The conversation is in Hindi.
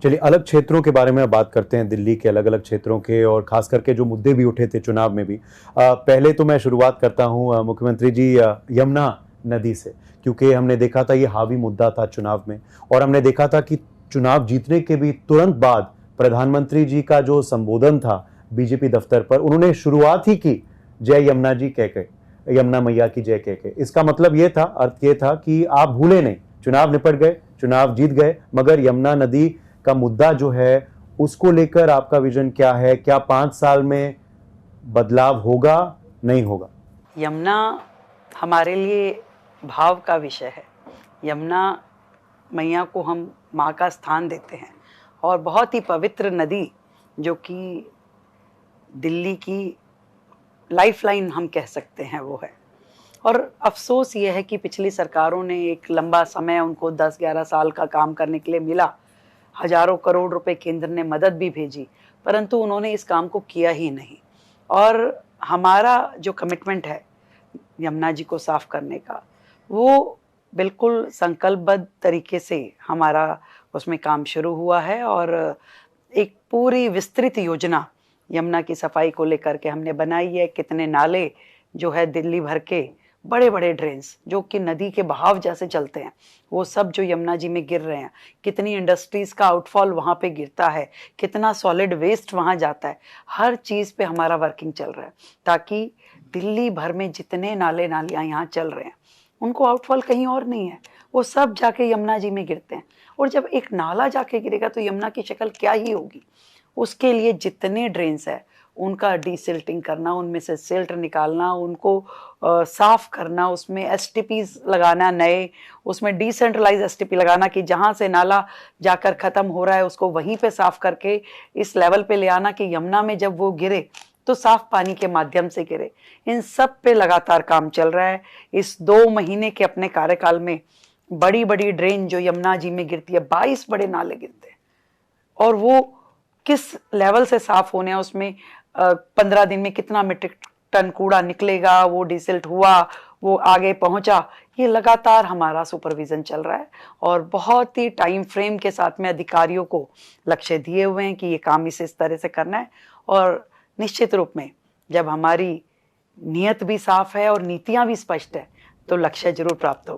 चलिए अलग क्षेत्रों के बारे में बात करते हैं, दिल्ली के अलग अलग क्षेत्रों के, और खास करके जो मुद्दे भी उठे थे चुनाव में भी। पहले तो मैं शुरुआत करता हूं मुख्यमंत्री जी यमुना नदी से, क्योंकि हमने देखा था ये हावी मुद्दा था चुनाव में, और हमने देखा था कि चुनाव जीतने के भी तुरंत बाद प्रधानमंत्री जी का जो संबोधन था बीजेपी दफ्तर पर, उन्होंने शुरुआत ही की जय यमुना जी कह के, यमुना मैया की जय कह के। इसका मतलब ये था, अर्थ ये था कि आप भूले नहीं, चुनाव निपट गए, चुनाव जीत गए, मगर यमुना नदी का मुद्दा जो है उसको लेकर आपका विजन क्या है? क्या 5 साल में बदलाव होगा, नहीं होगा? यमुना हमारे लिए भाव का विषय है। यमुना मैया को हम माँ का स्थान देते हैं, और बहुत ही पवित्र नदी, जो कि दिल्ली की लाइफलाइन हम कह सकते हैं, वो है। और अफसोस ये है कि पिछली सरकारों ने एक लंबा समय उनको 10-11 साल का काम करने के लिए मिला, हजारों करोड़ रुपए केंद्र ने मदद भी भेजी, परंतु उन्होंने इस काम को किया ही नहीं। और हमारा जो कमिटमेंट है यमुना जी को साफ करने का, वो बिल्कुल संकल्पबद्ध तरीके से हमारा उसमें काम शुरू हुआ है, और एक पूरी विस्तृत योजना यमुना की सफाई को लेकर के हमने बनाई है। कितने नाले जो है दिल्ली भर के, बड़े बड़े ड्रेन्स जो कि नदी के बहाव जैसे चलते हैं, वो सब जो यमुना जी में गिर रहे हैं, कितनी इंडस्ट्रीज का आउटफॉल वहाँ पे गिरता है, कितना सॉलिड वेस्ट वहाँ जाता है, हर चीज़ पे हमारा वर्किंग चल रहा है, ताकि दिल्ली भर में जितने नाले नालियाँ यहाँ चल रहे हैं उनको आउटफॉल कहीं और नहीं है, वो सब जाके यमुना जी में गिरते हैं। और जब एक नाला जाके गिरेगा तो यमुना की शक्ल क्या ही होगी। उसके लिए जितने ड्रेन्स है उनका डीसिल्टिंग करना, उनमें से सिल्ट निकालना, उनको साफ करना, उसमें एसटीपीज लगाना नए, उसमें डिसेंट्रलाइज एसटीपी लगाना कि जहाँ से नाला जाकर ख़त्म हो रहा है उसको वहीं पे साफ करके इस लेवल पे ले आना कि यमुना में जब वो गिरे तो साफ पानी के माध्यम से गिरे। इन सब पे लगातार काम चल रहा है। इस 2 महीने के अपने कार्यकाल में बड़ी बड़ी ड्रेन जो यमुना जी में गिरती है, 22 बड़े नाले गिरते हैं, और वो किस लेवल से साफ होने हैं, उसमें 15 दिन में कितना मीट्रिक टन कूड़ा निकलेगा, वो डिसिल्ट हुआ, वो आगे पहुंचा, ये लगातार हमारा सुपरविजन चल रहा है। और बहुत ही टाइम फ्रेम के साथ में अधिकारियों को लक्ष्य दिए हुए हैं कि ये काम इस तरह से करना है। और निश्चित रूप में जब हमारी नियत भी साफ है और नीतियां भी स्पष्ट है तो लक्ष्य जरूर प्राप्त होगा।